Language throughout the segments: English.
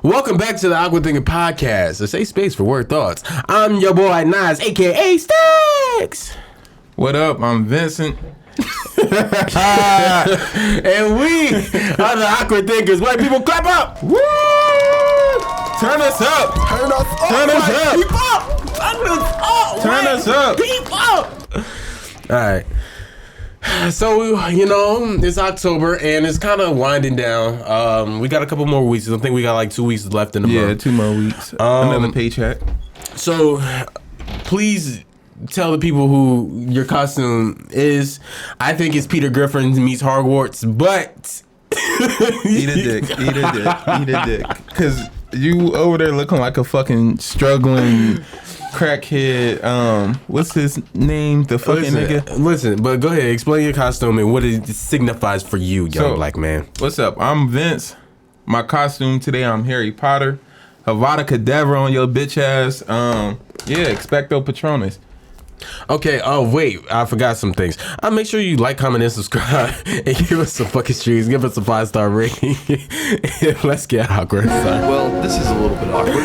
Welcome back to the Awkward Thinking Podcast, a safe space for word thoughts. I'm your boy Nas, aka Stacks. What up? I'm Vincent. And we are the Awkward Thinkers. White people, clap up! Woo! Turn us up! Turn us up! Turn us up! Turn us up! Turn us up! All right. So, it's October and it's kind of winding down. We got a couple more weeks. I think we got like 2 weeks left in the month. Yeah, 2 more weeks. Another paycheck. So, please tell the people who your costume is. I think it's Peter Griffin meets Hogwarts, but Eat a dick. Because you over there looking like a fucking struggling crackhead. What's his name? The fucking nigga. Listen, but go ahead, explain your costume and what it signifies for you, young black man. What's up? I'm Vince. My costume today, I'm Harry Potter. Avada Kedavra on your bitch ass. Expecto Patronus. Okay, oh wait, I forgot some things. Make sure you like, comment, and subscribe and give us some fucking streams. Give us a 5-star rating. Let's get awkward. Well, this is a little bit awkward.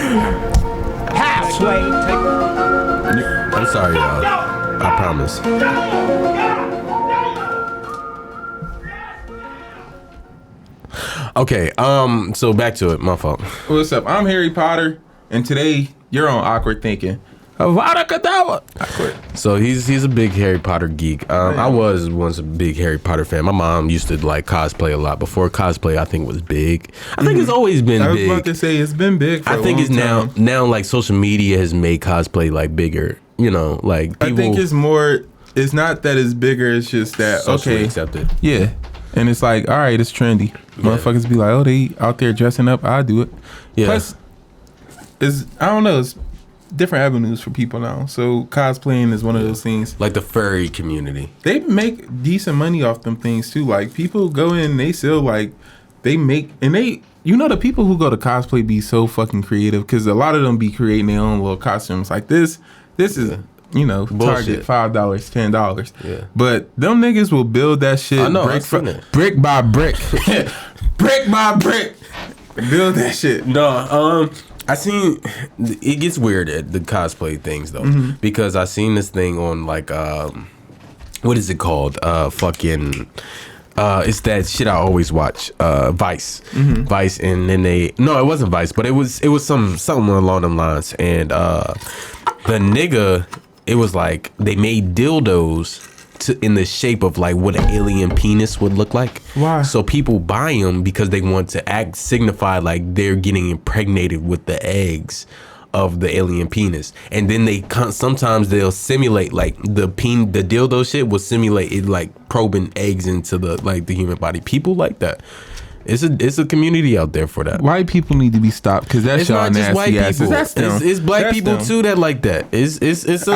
Halfway. I'm sorry, y'all. I promise. Okay, so back to it. My fault. What's up? I'm Harry Potter, and today you're on Awkward Thinking. Avada Kedavra. So he's a big Harry Potter geek. I was once a big Harry Potter fan. My mom used to like cosplay a lot. Before cosplay, I think was big. I think it's always been big. I was about to say it's been big for a long time. I think it's now like social media has made cosplay like bigger. Like people, I think it's more. It's not that it's bigger. It's just that socially accepted. Yeah, and it's like, all right, it's trendy. Yeah. Motherfuckers be like, oh, they out there dressing up. I do it. Yeah. Plus, I don't know. It's different avenues for people now. So cosplaying is one of those things. Like the furry community. They make decent money off them things too. Like people go in, they sell like they make, and they, the people who go to cosplay be so fucking creative because a lot of them be creating their own little costumes. Like this is Target $5, $10. Yeah. But them niggas will build that shit. I know, brick by brick, brick by brick. Build that shit. No, I seen it gets weird at the cosplay things though, because I seen this thing on like what is it called? It's that shit I always watch, Vice, Vice, and then it wasn't Vice, but it was something along them lines, and the nigga, it was like they made dildos in the shape of like what an alien penis would look like. Why? So people buy them because they want to signify like they're getting impregnated with the eggs of the alien penis, and then sometimes they'll simulate like the dildo shit will simulate it like probing eggs into the human body. People like that. It's a community out there for that. White people need to be stopped because that's y'all nasty asses. That's them. It's black people too that like that. I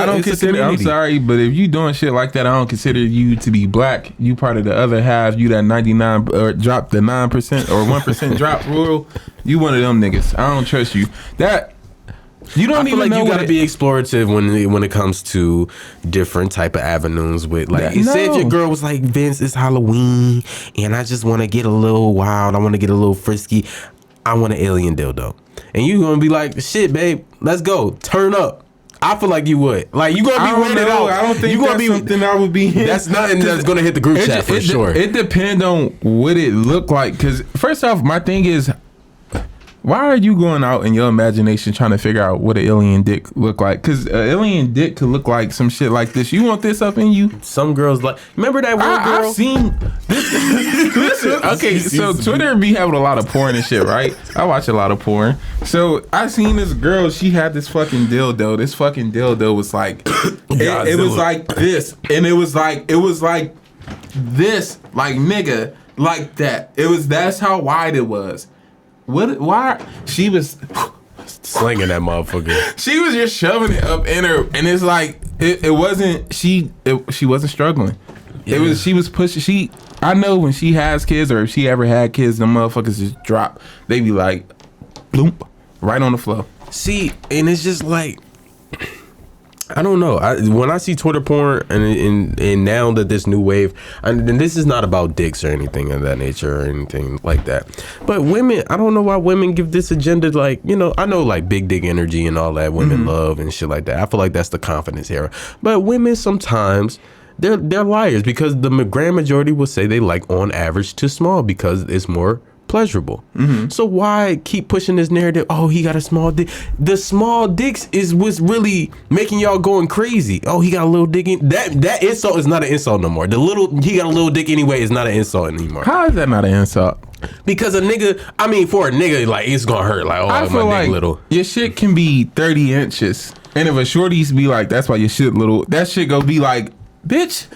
don't consider. I'm sorry, but if you doing shit like that, I don't consider you to be black. You part of the other half. You that 99 or drop the 9% or 1% drop rule. You one of them niggas. I don't trust you. You don't even know. You gotta be explorative when it comes to different type of avenues with say if your girl was like, Vince, it's Halloween and I just want to get a little wild, I want to get a little frisky, I want an alien dildo, and you gonna be like, shit, babe, let's go, turn up. I feel like you would. Like, you gonna be weirded out. I don't think you gonna be something I would be in. That's nothing that's gonna hit the group chat for sure. It depends on what it look like. Because first off, my thing is, why are you going out in your imagination trying to figure out what an alien dick look like? Because an alien dick could look like some shit like this. You want this up in you? Some girls like... Remember that one girl? I've seen... Listen, okay, so Twitter be having a lot of porn and shit, right? I watch a lot of porn. So I seen this girl, she had this fucking dildo. This fucking dildo was like... it was like this. And it was like this. Like, nigga. Like that. That's how wide it was. Why she was slinging that motherfucker. She was just shoving it up in her, and it's like it wasn't. She wasn't struggling. Yeah. She was pushing. I know when she has kids, or if she ever had kids, the motherfuckers just drop. They be like, bloop, right on the floor. See, and it's just like, I don't know. When I see Twitter porn, and now that this new wave, and this is not about dicks or anything of that nature or anything like that, but women, I don't know why women give this agenda, like, you know, I know like big dick energy and all that women love and shit like that. I feel like that's the confidence era. But women sometimes, they're liars, because the grand majority will say they like on average too small because it's more pleasurable. So why keep pushing this narrative? Oh, he got a small dick. The small dicks is what's really making y'all going crazy. Oh, he got a little dick in that insult is not an insult no more. He got a little dick anyway is not an insult anymore. How is that not an insult? Because for a nigga, like, it's gonna hurt. Like, oh, I feel my dick like little. Your shit can be 30 inches, and if a shorty's be like, that's why your shit little, that shit gonna be like, bitch.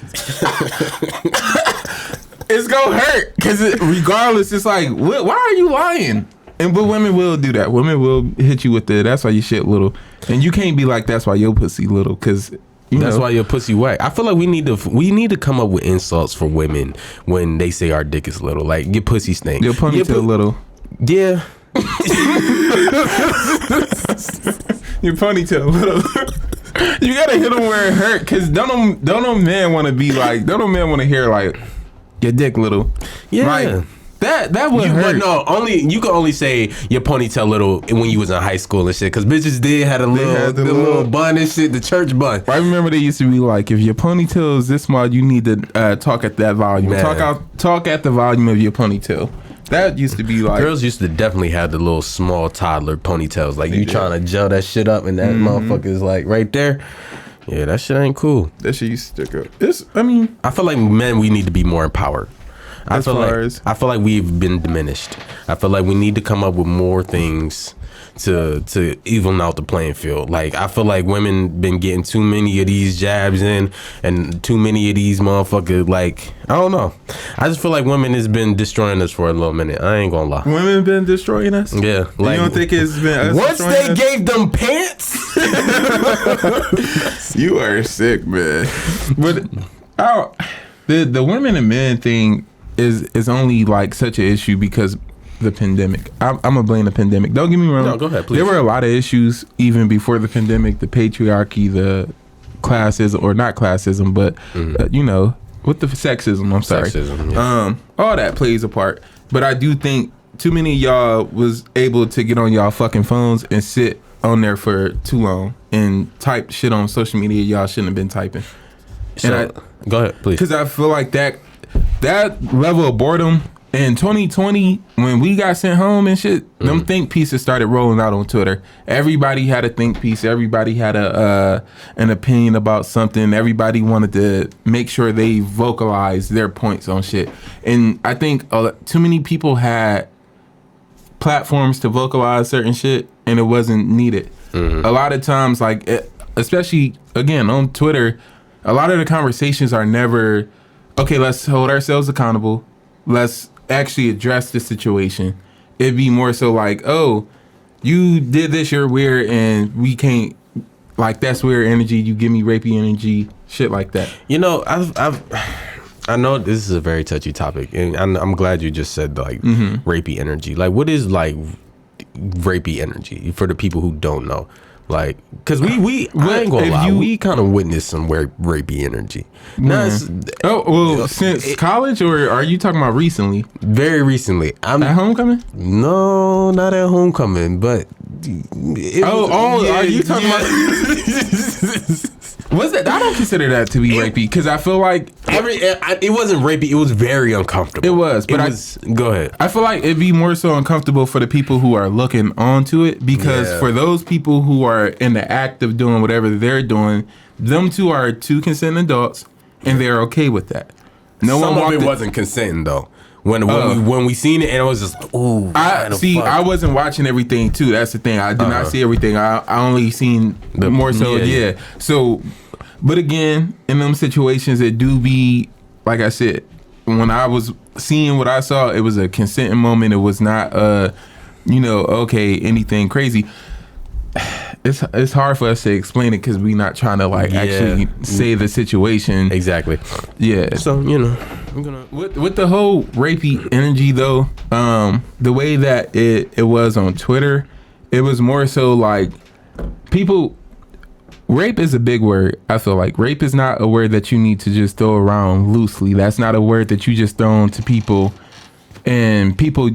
It's gonna hurt, because regardless, it's like, why are you lying? But women will do that. Women will hit you with that's why your shit little, and you can't be like, that's why your pussy little, because that's why your pussy whack. I feel like we need to come up with insults for women when they say our dick is little. Like, your pussy stink. Your ponytail little. Yeah. Your ponytail little. You gotta hit them where it hurt, because don't no man want to be like, don't no man want to hear like, your dick little. Yeah. Like, that would hurt. But no, you can only say your ponytail little when you was in high school and shit, because bitches had a little bun and shit, the church bun. I remember they used to be like, if your ponytail is this small, you need to talk at that volume. Man. Talk at the volume of your ponytail. That used to be like, girls used to definitely have the little small toddler ponytails. Like, you trying to gel that shit up, and that motherfucker is like right there. Yeah, that shit ain't cool. That shit used to stick up. I feel like men, we need to be more empowered. I feel like we've been diminished. I feel like we need to come up with more things to even out the playing field. Like, I feel like women been getting too many of these jabs in, and too many of these motherfuckers, like, I don't know. I just feel like women has been destroying us for a little minute. I ain't gonna lie. Women been destroying us? Yeah. Like, you don't think it's been us? Once they gave them pants? You are sick, man. But the women and men thing is only like such an issue because the pandemic. I'm gonna blame the pandemic. Don't get me wrong. No, go ahead, please. There were a lot of issues even before the pandemic. The patriarchy, the classism, or not classism, but you know, with the sexism. I'm sorry. Sexism, yeah. All that plays a part. But I do think too many of y'all was able to get on y'all fucking phones and sit on there for too long and type shit on social media y'all shouldn't have been typing. So, go ahead, please. Because I feel like that level of boredom in 2020, when we got sent home and shit, them think pieces started rolling out on Twitter. Everybody had a think piece. Everybody had an opinion about something. Everybody wanted to make sure they vocalized their points on shit. And I think too many people had platforms to vocalize certain shit, and it wasn't needed. A lot of times, like, especially, again, on Twitter, a lot of the conversations are never, okay, let's hold ourselves accountable. Let's actually address the situation. It'd be more so like, oh, you did this, you're weird, and we can't, like, that's weird energy. You give me rapey energy, shit like that. You know, I know this is a very touchy topic, and I'm glad you just said, like, rapey energy. Like, what is, like, rapey energy for the people who don't know? Like, because I ain't gonna lie, we kind of witnessed some rapey energy. Since college, or are you talking about recently? Very recently. At homecoming? No, not at homecoming, but are you talking about? Was that? I don't consider that to be rapey, because I feel like it wasn't rapey. It was very uncomfortable. It was, but go ahead. I feel like it'd be more so uncomfortable for the people who are looking onto it, because for those people who are in the act of doing whatever they're doing, them two are two consenting adults, and they're okay with that. Some of it wasn't consenting though. When we seen it, and it was just, ooh. I wasn't watching everything too. That's the thing. I did not see everything. I only seen more so. Yeah. So, but again, in them situations, it do be, like I said, when I was seeing what I saw, it was a consenting moment. It was not, okay, anything crazy. It's hard for us to explain it because we not trying to actually say the situation exactly. Yeah. So I'm gonna with the whole rapey energy though. The way that it was on Twitter, it was more so like people. rape is a big word. I feel like rape is not a word that you need to just throw around loosely. That's not a word that you just throw to people, and people,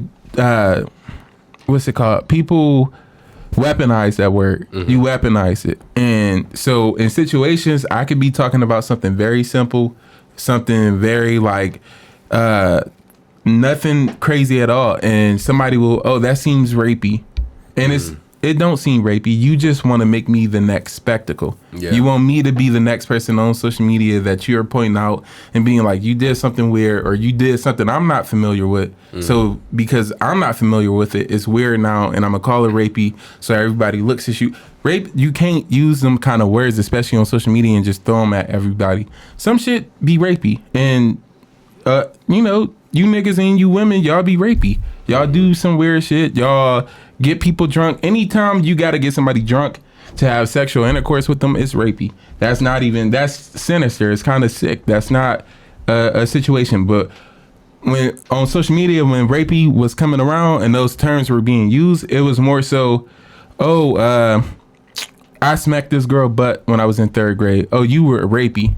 what's it called? People weaponize that word. You weaponize it. And so in situations, I could be talking about something very simple, something very like nothing crazy at all, and somebody will, oh, that seems rapey, and it don't seem rapey. You just want to make me the next spectacle. Yeah. You want me to be the next person on social media that you're pointing out and being like, you did something weird, or you did something I'm not familiar with. So because I'm not familiar with it, it's weird now, and I'm gonna call it rapey, so everybody looks at you. Rape, you can't use them kind of words, especially on social media, and just throw them at everybody. Some shit be rapey, and you know, you niggas and you women, y'all be rapey. Y'all do some weird shit. Y'all get people drunk. Anytime you got to get somebody drunk to have sexual intercourse with them, it's rapey. That's not even, that's sinister. It's kind of sick. That's not a situation. But when on social media, when rapey was coming around and those terms were being used, it was more so, I smacked this girl butt when I was in 3rd grade. Oh, you were rapey.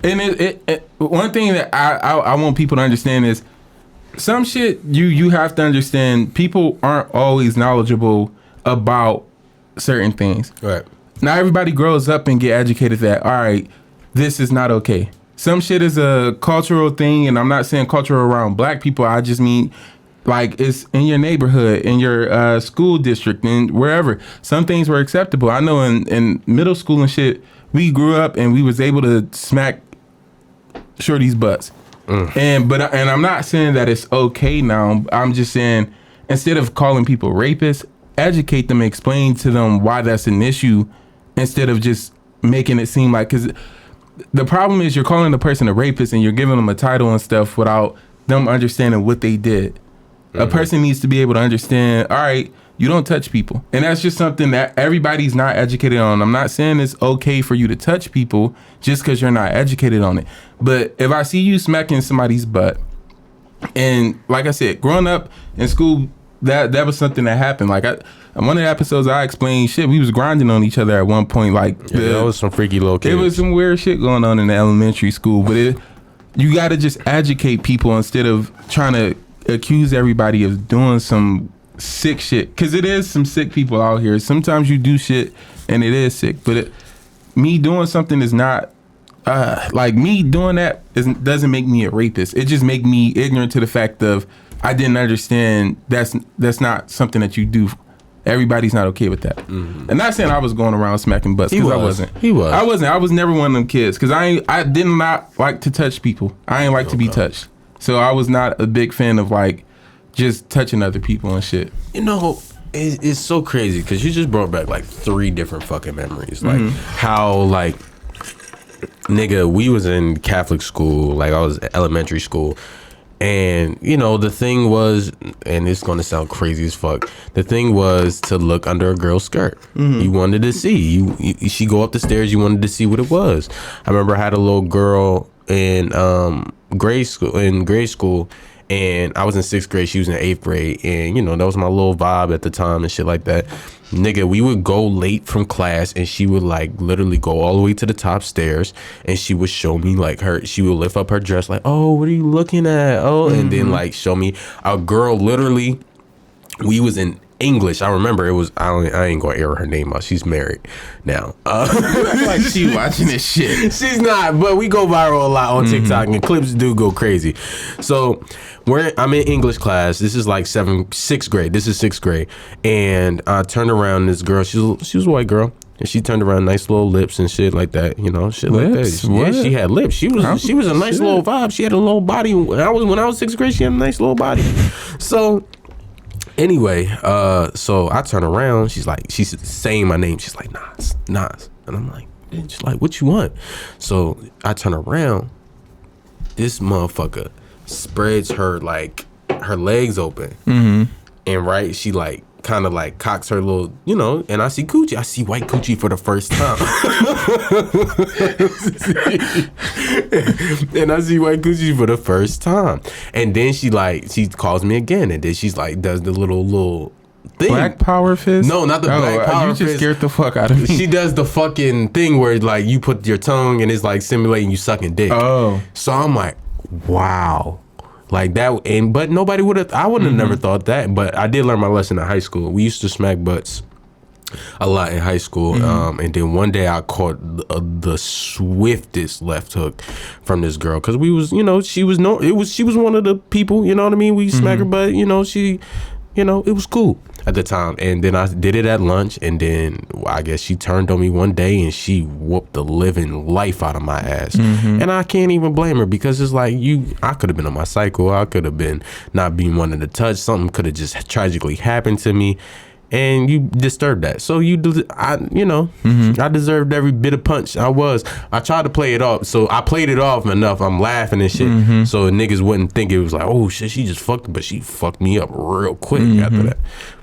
And it one thing that I want people to understand is some shit you have to understand. People aren't always knowledgeable about certain things. Right. Not everybody grows up and get educated that, all right, this is not okay. Some shit is a cultural thing, and I'm not saying cultural around black people. I just mean like it's in your neighborhood, in your school district, and wherever. Some things were acceptable. I know in middle school and shit, we grew up and we was able to smack shorty's butts. And I'm not saying that it's okay now. I'm just saying, instead of calling people rapists, educate them, explain to them why that's an issue, instead of just making it seem like, because the problem is you're calling the person a rapist and you're giving them a title and stuff without them understanding what they did. A person needs to be able to understand, all right, you don't touch people. And that's just something that everybody's not educated on. I'm not saying it's okay for you to touch people just because you're not educated on it. But if I see you smacking somebody's butt, and like I said, growing up in school, that was something that happened. Like in one of the episodes I explained, shit, we was grinding on each other at one point. Like that was some freaky little kids. It was some weird shit going on in the elementary school. But you got to just educate people instead of trying to accuse everybody of doing some sick shit, because it is some sick people out here. Sometimes you do shit and it is sick, but me doing something is not like me doing that doesn't make me a rapist. It just make me ignorant to the fact of I didn't understand that's not something that you do. Everybody's not okay with that. And not saying I was going around smacking butts, because I wasn't. I was never one of them kids, because I did not like to touch people. I ain't like to be touched, so I was not a big fan of like just touching other people and shit. You know, it's so crazy because you just brought back like 3 different fucking memories. Like how, like, nigga, we was in Catholic school, like I was elementary school, and you know the thing was, and it's gonna sound crazy as fuck, the thing was to look under a girl's skirt. You wanted to see, she go up the stairs, you wanted to see what it was. I remember I had a little girl in grade school. And I was in 6th grade, she was in 8th grade. And, you know, that was my little vibe at the time and shit like that. Nigga, we would go late from class and she would, like, literally go all the way to the top stairs. And she would show me, like, she would lift up her dress, like, oh, what are you looking at? Oh, and then, like, show me a girl, literally, we was in English. I remember it was, I ain't gonna air her name out. She's married now. Like she watching this shit. She's not, but we go viral a lot on TikTok and clips do go crazy. So I'm in English class. This is like 6th grade. This is 6th grade. And I turned around, this girl, she was a white girl. And she turned around, nice little lips and shit like that, you know, shit lips? like that. What? Yeah, she had lips. She was a nice little vibe. She had a little body. When I was 6th grade, she had a nice little body. So anyway, so I turn around. She's saying my name. She's like, Nas. And I'm like, she's like, what you want? So I turn around. This motherfucker spreads her legs open. And right, she like kind of like cocks her little, you know, and I see coochie. I see white coochie for the first time. And I see white coochie for the first time. And then she calls me again, and then she's like does the little thing. Black power fist? No, not the black power you just fist. scared the fuck out of me. She does the fucking thing where like you put your tongue and it's like simulating you sucking dick. Oh. So I'm like, wow. Like that, but nobody would have. I wouldn't have never thought that. But I did learn my lesson in high school. We used to smack butts a lot in high school, and then one day I caught the swiftest left hook from this girl because we was, she was she was one of the people, you know what I mean. We smack her, but she, it was cool at the time. And then I did it at lunch, and then I guess she turned on me one day and she whooped the living life out of my ass. And I can't even blame her because it's like I could have been on my cycle. I could have been not being wanted to touch. Something could have just tragically happened to me. And you disturbed that. So I deserved every bit of punch. I tried to play it off. So I played it off enough. I'm laughing and shit. So niggas wouldn't think it was like, oh shit, she just fucked, but she fucked me up real quick after that.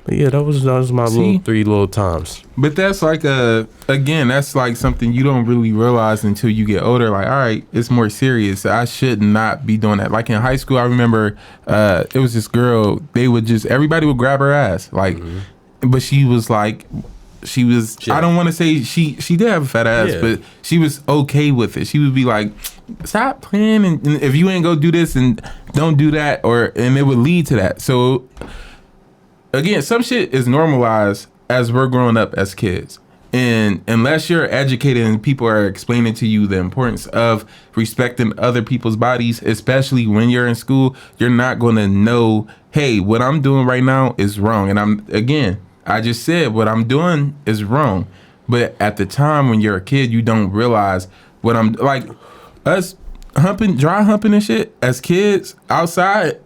But yeah, that was my little 3 little times. But that's like that's like something you don't really realize until you get older. Like, all right, it's more serious. I should not be doing that. Like in high school, I remember it was this girl. Everybody would grab her ass. Like, but she was like, I don't want to say she did have a fat ass, but she was okay with it. She would be like, stop playing, and if you ain't go do this and don't do that, and it would lead to that. So again, some shit is normalized as we're growing up as kids. And unless you're educated and people are explaining to you the importance of respecting other people's bodies, especially when you're in school, you're not going to know, hey, what I'm doing right now is wrong. And I just said what I'm doing is wrong. But at the time when you're a kid, you don't realize what I'm like. Us dry humping and shit as kids outside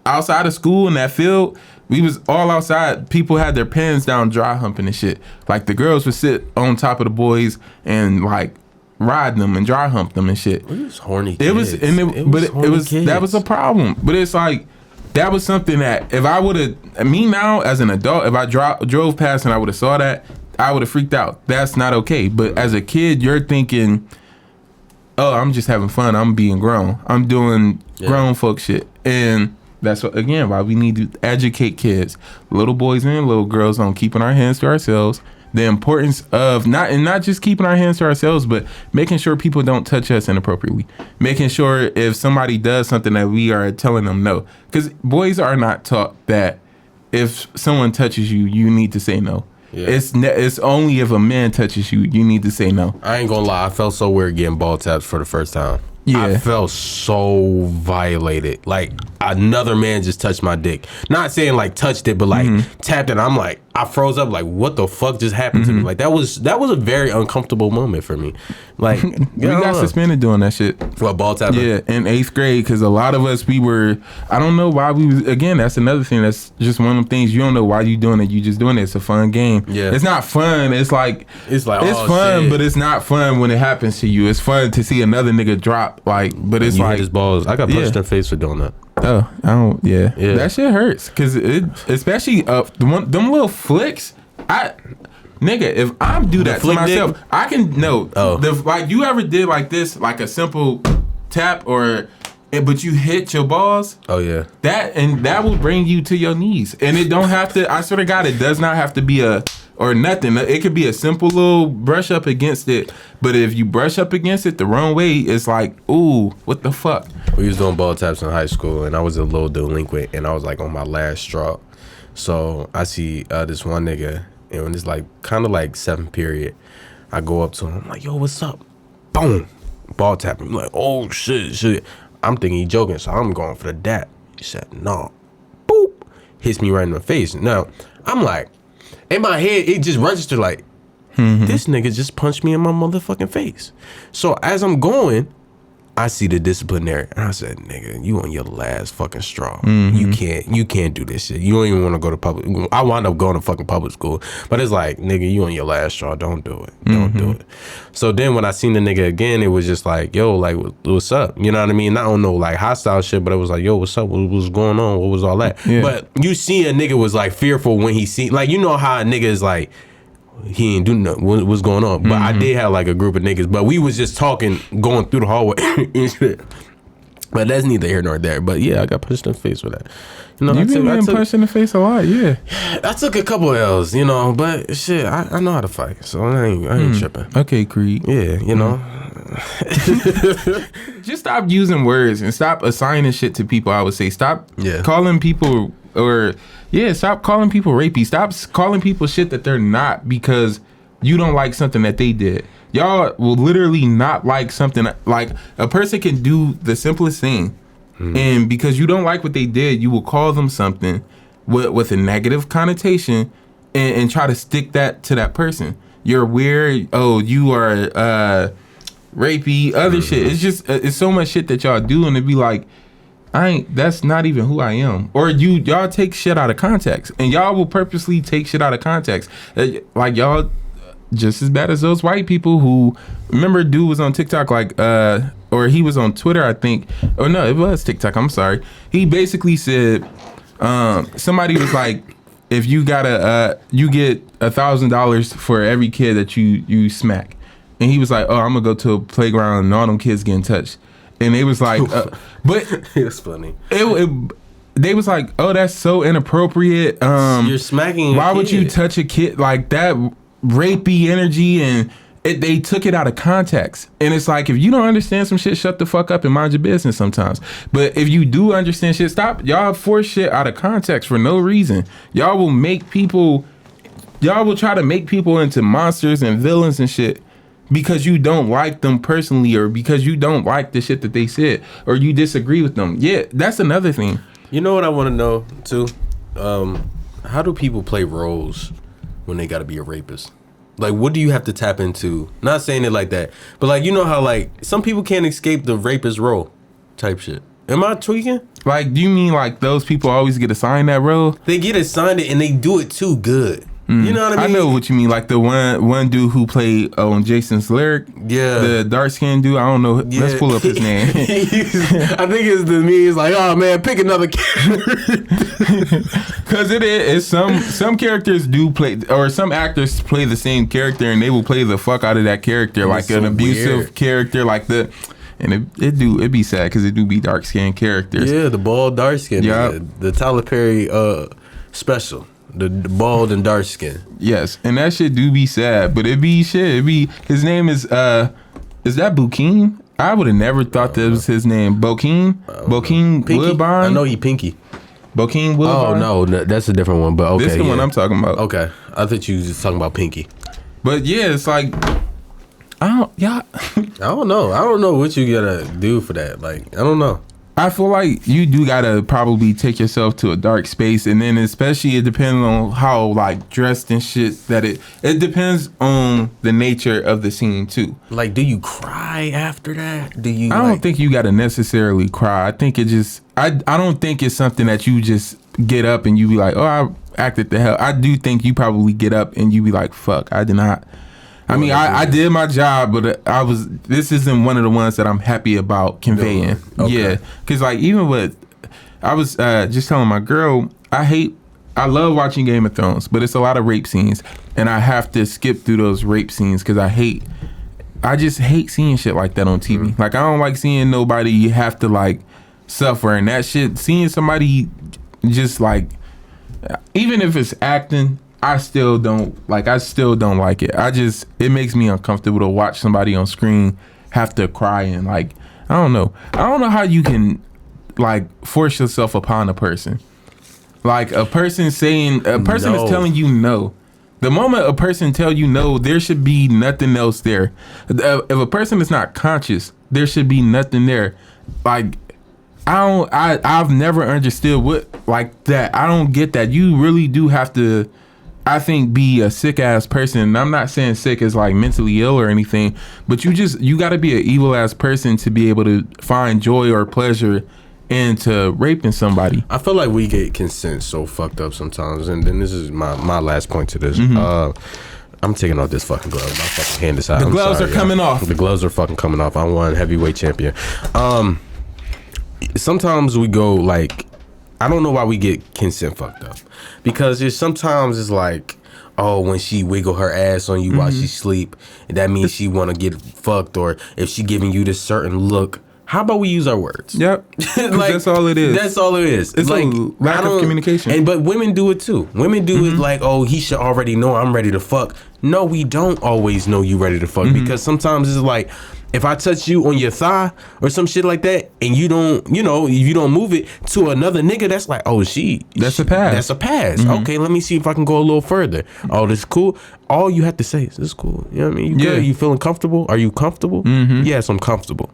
of school in that field. We was all outside. People had their pants down dry humping and shit. Like the girls would sit on top of the boys and like ride them and dry hump them and shit. We was horny kids. That was a problem. But it's like, that was something that if I would have, me now as an adult, if I drove past and I would have saw that, I would have freaked out. That's not okay. But as a kid, you're thinking, oh, I'm just having fun. I'm being grown. I'm doing grown folk shit. And that's why we need to educate kids, little boys and little girls, on keeping our hands to ourselves. The importance of not just keeping our hands to ourselves, but making sure people don't touch us inappropriately. Making sure if somebody does something that we are telling them no. Because boys are not taught that if someone touches you, you need to say no. Yeah. It's only if a man touches you, you need to say no. I ain't gonna lie, I felt so weird getting ball taps for the first time. Yeah. I felt so violated. Like another man just touched my dick. Not saying like touched it, but like tapped it. I'm like, I froze up. Like, what the fuck just happened to me? Like that was a very uncomfortable moment for me. Like we got suspended doing that shit. What, ball tapping? Yeah, in 8th grade, because a lot of us I don't know why again, that's another thing. That's just one of the things, you don't know why you doing it. You just doing it. It's a fun game. Yeah, it's not fun. It's fun, shit. But it's not fun when it happens to you. It's fun to see another nigga drop. Like, but it's like his balls. I got punched in the face for doing that. Oh, I don't. Yeah, that shit hurts because especially them little flicks. Nigga, if I do that to myself, I can know. Like you ever did like this, like a simple tap, but you hit your balls. Oh yeah. That will bring you to your knees, and it don't have to. I swear to God, it does not have to be or nothing. It could be a simple little brush up against it. But if you brush up against it the wrong way, it's like, ooh, what the fuck? We was doing ball taps in high school, and I was a little delinquent, and I was like on my last straw. So I see this one nigga, and when it's like kind of like 7th period, I go up to him, I'm like, yo, what's up? Boom, ball tapping. I'm like, oh shit. I'm thinking he joking, so I'm going for the dap. He said, no. Boop. Hits me right in the face. Now, I'm like, in my head, it just registered like, this nigga just punched me in my motherfucking face. So as I'm going, I see the disciplinary, and I said, nigga, you on your last fucking straw. You can't do this shit. You don't even want to go to public. I wound up going to fucking public school, but it's like, nigga, you on your last straw. Don't do it. Don't do it. So then when I seen the nigga again, it was just like, yo, like, what's up? You know what I mean? I don't know, like hostile shit, but it was like, yo, what's up? What was going on? What was all that? Yeah. But you see a nigga was like fearful when he see, like, you know how a nigga is like, he ain't do nothing. What's going on? But I did have like a group of niggas, but we was just talking, going through the hallway and shit. But that's neither here nor there. But yeah, I got punched in the face for that. You know, You've been getting punched in the face a lot, yeah. I took a couple L's, you know, but shit, I know how to fight, so I ain't tripping. Okay, Creed. Yeah, you know. Just stop using words and stop assigning shit to people. I would say stop calling people stop calling people rapey. Stop calling people shit that they're not because you don't like something that they did. Y'all will literally not like something. Like a person can do the simplest thing, and because you don't like what they did, you will call them something with a negative connotation and try to stick that to that person. You're weird. Oh, you are rapey. Other shit. It's just it's so much shit that y'all do, and it'd be like, that's not even who I am. Or y'all take shit out of context, and y'all will purposely take shit out of context. Like y'all. Just as bad as those white people who remember dude was on TikTok or he was on Twitter, I think. Or no, it was TikTok. I'm sorry. He basically said somebody was like, if you gotta you get $1,000 for every kid that you smack, and he was like, oh, I'm gonna go to a playground and all them kids getting touched, and they was like, but it's funny. They was like, oh, that's so inappropriate. You're smacking. Why would you touch a kid like that? Rapey energy, and they took it out of context. And it's like, if you don't understand some shit, shut the fuck up and mind your business sometimes. But if you do understand shit, stop. Y'all force shit out of context for no reason. Y'all will try to make people into monsters and villains and shit because you don't like them personally, or because you don't like the shit that they said, or you disagree with them. Yeah, that's another thing. You know what I want to know too? How do people play roles when they gotta be a rapist? Like, what do you have to tap into? Not saying it like that, but like, you know how like some people can't escape the rapist role type shit. Am I tweaking? Like, do you mean like those people always get assigned that role? They get assigned it and they do it too good. You know what I mean? I know what you mean. Like the one dude who played on Jason's Lyric. Yeah. The dark skinned dude. I don't know. Yeah. Let's pull up his name. I think it's the me. It's like, oh man, pick another character. Because it is some characters do play, or some actors play the same character, and they will play the fuck out of that character, like an abusive character, like the. And it'd be sad because it do be dark skinned characters. Yeah, the bald dark skin. Yeah. The Tyler Perry special. The bald and dark skin. Yes, and that shit do be sad, but it be his name is that Bokeem? I would have never thought that was his name. Bokeem Woodbine? I know he Pinky. Bokeem Woodbine? Oh no, that's a different one, but okay. This is the one I'm talking about. Okay. I thought you was just talking about Pinky. But yeah, it's like I don't know. I don't know what you gotta do for that. Like, I don't know. I feel like you do gotta probably take yourself to a dark space, and then especially it depends on how like dressed and shit that it depends on the nature of the scene too. Like, do you cry after that? I don't think you gotta necessarily cry. I think it just I don't think it's something that you just get up and you be like, oh, I acted the hell. I do think you probably get up and you be like, fuck, I did not. I mean, I did my job, but this isn't one of the ones that I'm happy about conveying. No. Okay. Yeah. Because, like, even with, I was just telling my girl, I love watching Game of Thrones, but it's a lot of rape scenes. And I have to skip through those rape scenes because I just hate seeing shit like that on TV. Mm-hmm. Like, I don't like seeing nobody have to, like, suffer. And that shit, seeing somebody just, like, even if it's acting, I still don't like it. It makes me uncomfortable to watch somebody on screen have to cry and like, I don't know how you can like force yourself upon a person. Like a person is telling you no. The moment a person tell you no, there should be nothing else there. If a person is not conscious, there should be nothing there. Like, I've never understood what like that. I don't get that. You really do have to, I think, be a sick ass person. I'm not saying sick as like mentally ill or anything, but you got to be an evil ass person to be able to find joy or pleasure into raping somebody. I feel like we get consent so fucked up sometimes, and then this is my last point to this. Mm-hmm. I'm taking off this fucking glove. My fucking hand is out. The gloves are coming off. The gloves are fucking coming off. I won heavyweight champion. Sometimes we go like, I don't know why we get consent fucked up, because sometimes it's like, oh, when she wiggle her ass on you while she sleep, that means she want to get fucked, or if she giving you this certain look, How about we use our words? Yep. Like, that's all it is. That's all it is. It's like a lack of communication. But women do it too. Women do it like, oh, he should already know I'm ready to fuck. No, we don't always know you ready to fuck because sometimes it's like, if I touch you on your thigh or some shit like that, and you don't, if you don't move it to another nigga, that's like, oh, that's a pass. That's a pass. Okay, let me see if I can go a little further. Oh, this is cool. All you have to say is, this is cool. You know what I mean? You good? You feeling comfortable? Are you comfortable? Yes, I'm comfortable.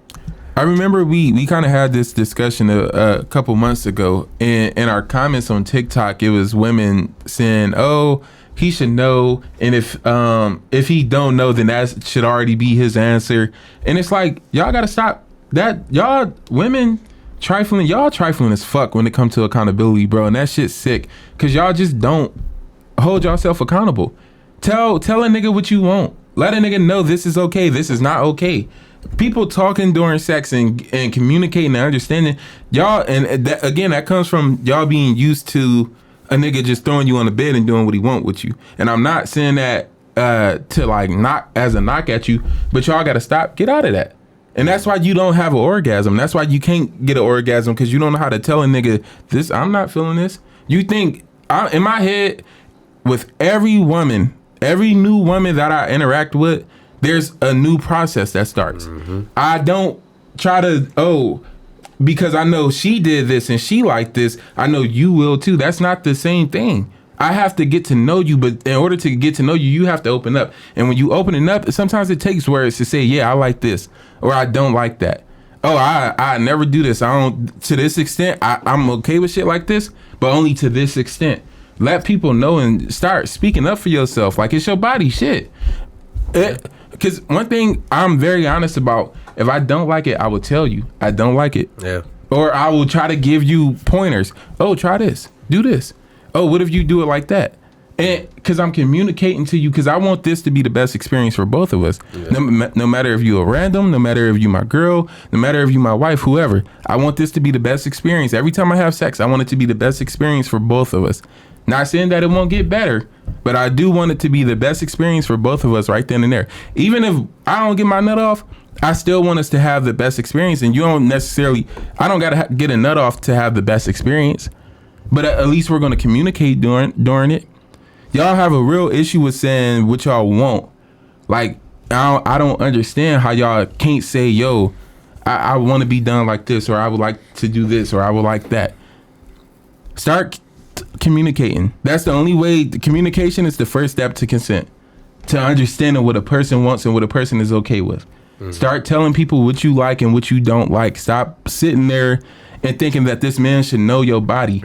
I remember we kind of had this discussion a couple months ago, and in our comments on TikTok, it was women saying, oh, he should know, and if he don't know, then that should already be his answer. And it's like, y'all gotta stop that. Y'all women trifling as fuck when it comes to accountability, bro. And that shit's sick, cause y'all just don't hold yourself accountable. Tell a nigga what you want. Let a nigga know this is okay, this is not okay. People talking during sex and communicating and understanding, y'all, and that, again, that comes from y'all being used to a nigga just throwing you on the bed and doing what he want with you. And I'm not saying that to like knock as a knock at you, but y'all gotta stop, get out of that. And that's why you don't have an orgasm. That's why you can't get an orgasm, because you don't know how to tell a nigga, this, I'm not feeling this. You think, in my head, with every woman, every new woman that I interact with, there's a new process that starts. I don't try to, because I know she did this and she liked this, I know you will too. That's not the same thing. I have to get to know you, but in order to get to know you, you have to open up. And when you open it up, sometimes it takes words to say, yeah, I like this, or I don't like that. Oh, I never do this. I don't, to this extent, I'm okay with shit like this, but only to this extent. Let people know and start speaking up for yourself. Like, it's your body, shit. Because one thing I'm very honest about, if I don't like it, I will tell you I don't like it. Yeah. Or I will try to give you pointers. Oh, try this. Do this. Oh, what if you do it like that? And because I'm communicating to you, because I want this to be the best experience for both of us. Yeah. No matter if you a random, no matter if you my girl, no matter if you my wife, whoever. I want this to be the best experience. Every time I have sex, I want it to be the best experience for both of us. Not saying that it won't get better, but I do want it to be the best experience for both of us right then and there. Even if I don't get my nut off, I still want us to have the best experience. And you don't necessarily, I don't got to get a nut off to have the best experience. But at least we're going to communicate during it. Y'all have a real issue with saying what y'all want. Like, I don't understand how y'all can't say, yo, I want to be done like this, or I would like to do this, or I would like that. Start communicating. That's the only way. The communication is the first step to consent, to understanding what a person wants and what a person is okay with. Start telling people what you like and what you don't like. Stop sitting there and thinking that this man should know your body,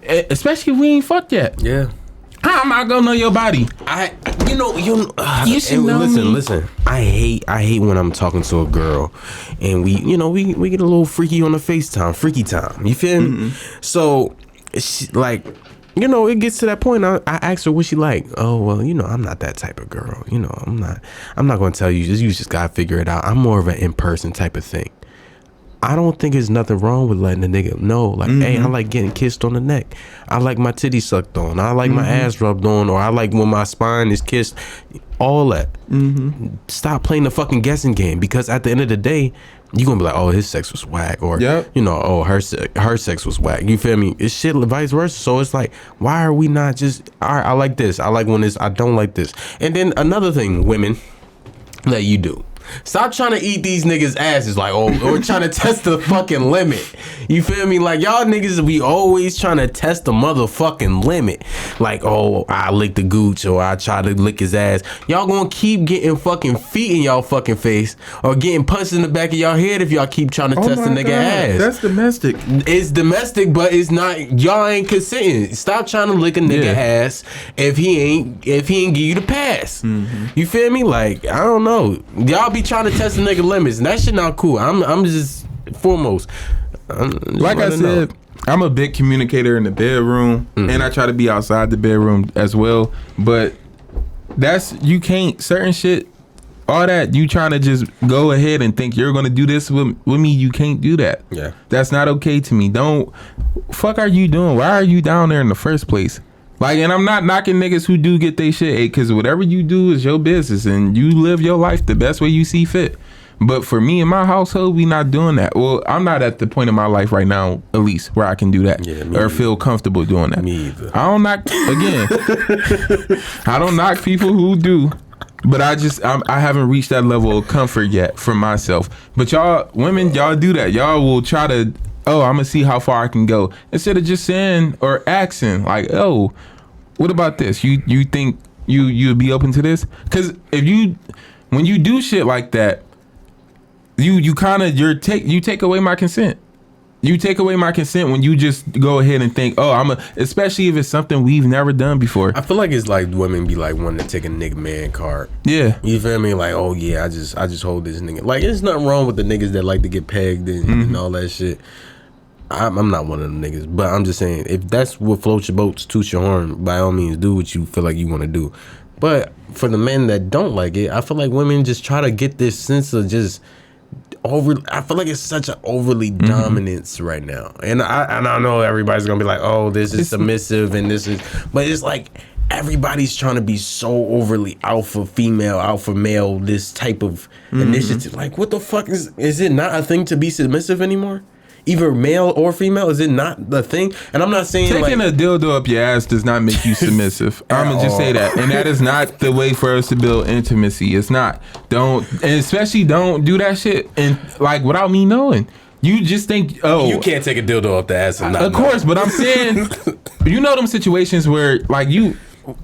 especially if we ain't fucked yet. Yeah. How am I gonna know your body? You should know me. Listen. I hate when I'm talking to a girl, and we get a little freaky on the FaceTime, freaky time. You feel me? So, she, like, it gets to that point. I asked her what she like. Oh, well, I'm not that type of girl. I'm not gonna tell you. You just gotta figure it out. I'm more of an in-person type of thing. I don't think there's nothing wrong with letting a nigga know, like, hey, I like getting kissed on the neck. I like my titty sucked on. I like my ass rubbed on, or I like when my spine is kissed. All that. Stop playing the fucking guessing game, because at the end of the day, you're gonna be like, oh, his sex was whack, or oh, her sex was whack. You feel me? It's shit vice versa. So it's like, why are we not just, all right, I like this, I like when this, I don't like this. And then another thing, women, that you do, stop trying to eat these niggas' asses, like, oh, we're trying to test the fucking limit. You feel me? Like, y'all niggas be always trying to test the motherfucking limit. Like, oh, I lick the gooch, or I try to lick his ass. Y'all gonna keep getting fucking feet in y'all fucking face, or getting punched in the back of y'all head if y'all keep trying to test the nigga ass. That's domestic. It's domestic, but it's not. Y'all ain't consenting. Stop trying to lick a nigga ass if he ain't give you the pass. You feel me? Like, I don't know. Y'all be trying to test the nigga limits, and that shit not cool. I'm just foremost. Like I said, I'm a big communicator in the bedroom, and I try to be outside the bedroom as well. But you can't, certain shit, all that, you trying to just go ahead and think you're gonna do this with me. You can't do that. Yeah, that's not okay to me. Fuck are you doing? Why are you down there in the first place? Like, and I'm not knocking niggas who do get they shit, because whatever you do is your business, and you live your life the best way you see fit. But for me in my household, we not doing that. Well, I'm not at the point in my life right now, at least, where I can do that or feel comfortable doing that. Me either. I don't knock I don't knock people who do. But I haven't reached that level of comfort yet for myself. But y'all, women, y'all do that. Y'all will try to, I'm gonna see how far I can go, instead of just saying or asking like, what about this? You think you'd be open to this? Because when you do shit like that, you take away my consent. You take away my consent when you just go ahead and think, especially if it's something we've never done before. I feel like it's like women be like wanting to take a nigga man card. Yeah. You feel me? Like, oh yeah, I just hold this nigga. Like, there's nothing wrong with the niggas that like to get pegged and all that shit. I'm not one of them niggas, but I'm just saying, if that's what floats your boats, toot your horn, by all means, do what you feel like you want to do. But for the men that don't like it, I feel like women just try to get this sense of just I feel like it's such an overly dominance right now, and I know everybody's gonna be like, oh, this is submissive and this is, but it's like everybody's trying to be so overly alpha female, alpha male, this type of initiative. Like, what the fuck is it not a thing to be submissive anymore? Either male or female, is it not the thing? And I'm not saying taking a dildo up your ass does not make you submissive. I'm gonna just say that, and that is not the way for us to build intimacy. It's not. And especially don't do that shit and like without me knowing. You just think, you can't take a dildo up the ass and not of course, but I'm saying, you know them situations where like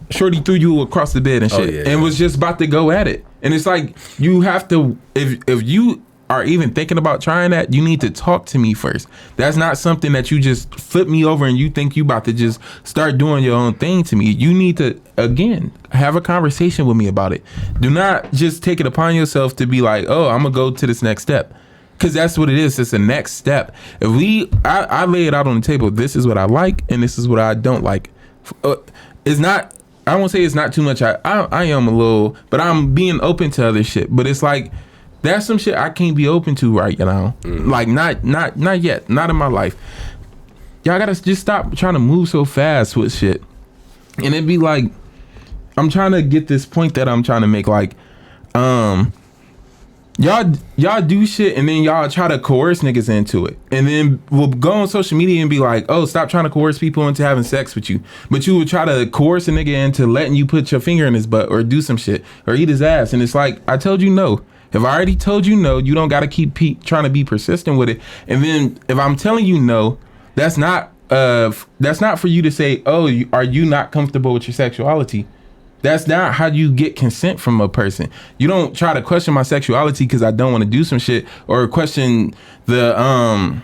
shorty threw you across the bed and shit, and was just about to go at it, and it's like you have to if you are even thinking about trying that, you need to talk to me first. That's not something that you just flip me over and you think you about to just start doing your own thing to me. You need to, again, have a conversation with me about it. Do not just take it upon yourself to be like, I'm gonna go to this next step. Because that's what it is. It's the next step. If I lay it out on the table, this is what I like and this is what I don't like. It's not, I won't say it's not too much. I am a little, but I'm being open to other shit. But it's like, that's some shit I can't be open to right now. Like not yet. Not in my life. Y'all gotta just stop trying to move so fast with shit. And it'd be like, I'm trying to get this point that I'm trying to make. Like, y'all do shit and then y'all try to coerce niggas into it. And then we'll go on social media and be like, stop trying to coerce people into having sex with you. But you would try to coerce a nigga into letting you put your finger in his butt or do some shit or eat his ass. And it's like, I told you no. If I already told you no, you don't got to keep trying to be persistent with it. And then if I'm telling you no, that's not for you to say, are you not comfortable with your sexuality? That's not how you get consent from a person. You don't try to question my sexuality because I don't want to do some shit, or question the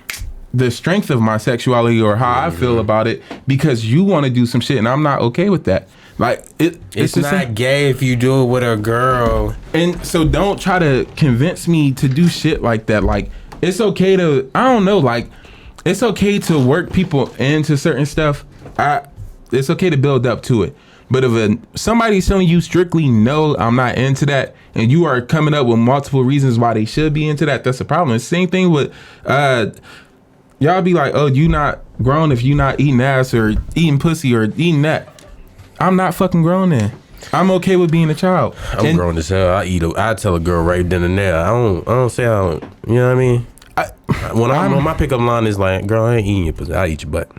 strength of my sexuality or how I feel about it because you want to do some shit and I'm not okay with that. Like it's not gay if you do it with a girl. And so don't try to convince me to do shit like that. Like, it's okay to, I don't know, like, it's okay to work people into certain stuff. It's okay to build up to it. But if somebody's telling you strictly no, I'm not into that, and you are coming up with multiple reasons why they should be into that, that's a problem. It's the same thing with y'all be like, you not grown if you not eating ass or eating pussy or eating that. I'm not fucking grown then. I'm okay with being a child. I'm grown as hell. I tell a girl right then and there. I don't say I don't. You know what I mean? When my pickup line is like, girl, I ain't eating your pussy. I eat your butt.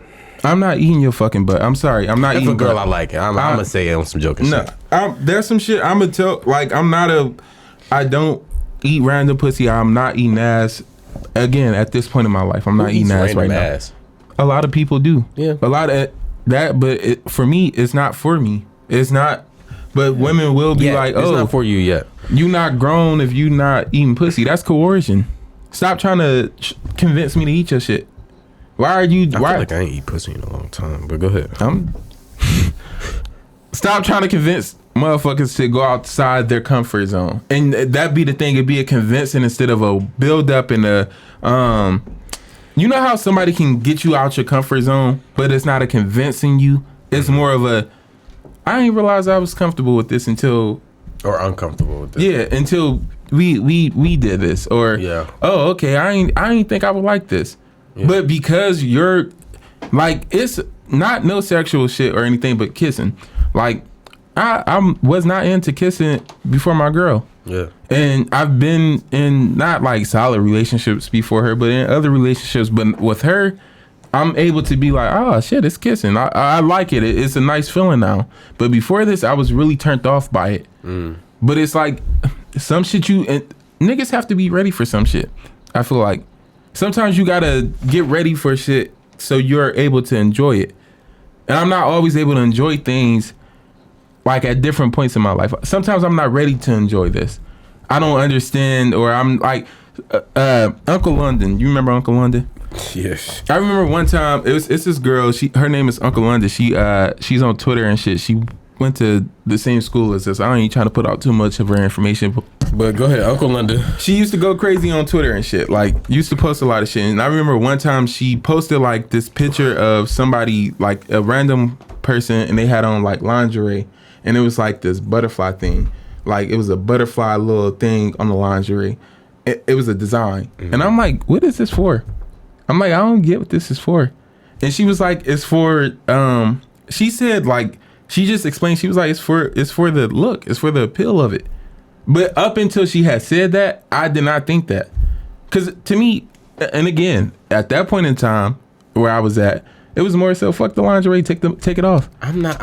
I'm not eating your fucking butt. I'm sorry. I'm not eating a girl butt. I like it. I'm gonna say it on some joking shit. There's some shit I'm gonna tell. Like, I don't eat random pussy. I'm not eating ass. Again, at this point in my life, I'm not eating ass right now. A lot of people do. Yeah. A lot of that, but for me, it's not for me. It's not. But women will be like, it's not for you yet. You not grown if you not eating pussy. That's coercion. Stop trying to convince me to eat your shit. Why are you? I feel like I ain't eat pussy in a long time. But go ahead. Stop trying to convince motherfuckers to go outside their comfort zone, and that be the thing. It'd be a convincing instead of a build up and a You know how somebody can get you out your comfort zone, but it's not a convincing you. It's more of a, I didn't realize I was comfortable with this until, or uncomfortable with this. Yeah, until we did this, or oh, okay, I ain't think I would like this. Yeah. But because you're like, it's not no sexual shit or anything, but kissing. Like, I was not into kissing before my girl. Yeah. And I've been in not like solid relationships before her, but in other relationships. But with her, I'm able to be like, oh shit, it's kissing. I like it. It's a nice feeling now. But before this, I was really turned off by it. But it's like some shit niggas have to be ready for some shit. I feel like sometimes you gotta get ready for shit so you're able to enjoy it. And I'm not always able to enjoy things like at different points in my life. Sometimes I'm not ready to enjoy this. I don't understand, or I'm like Uncle London. You remember Uncle London? Yes. I remember one time it's this girl. Her name is Uncle London. She's on Twitter and shit. She went to the same school as us. I ain't trying to put out too much of her information, but go ahead, Uncle London. She used to go crazy on Twitter and shit. Like, used to post a lot of shit. And I remember one time she posted like this picture of somebody, like a random person, and they had on like lingerie, and it was like this butterfly thing. Like, it was a butterfly little thing on the lingerie. It was a design. And I'm like, what is this for? I'm like, I don't get what this is for. And she was like, it's for, she said like, she just explained, she was like, it's for the look, it's for the appeal of it. But up until she had said that, I did not think that. Because to me, and again, at that point in time where I was at, it was more so, fuck the lingerie, take it off. I got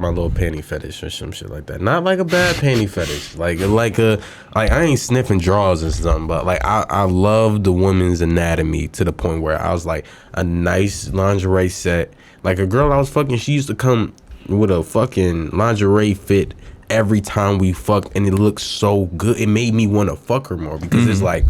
my little panty fetish or some shit like that. Not like a bad panty fetish. Like I ain't sniffing drawers or something, but like I love the woman's anatomy to the point where I was like, a nice lingerie set. Like a girl I was fucking, she used to come with a fucking lingerie fit every time we fucked, and it looked so good. It made me want to fuck her more because it's like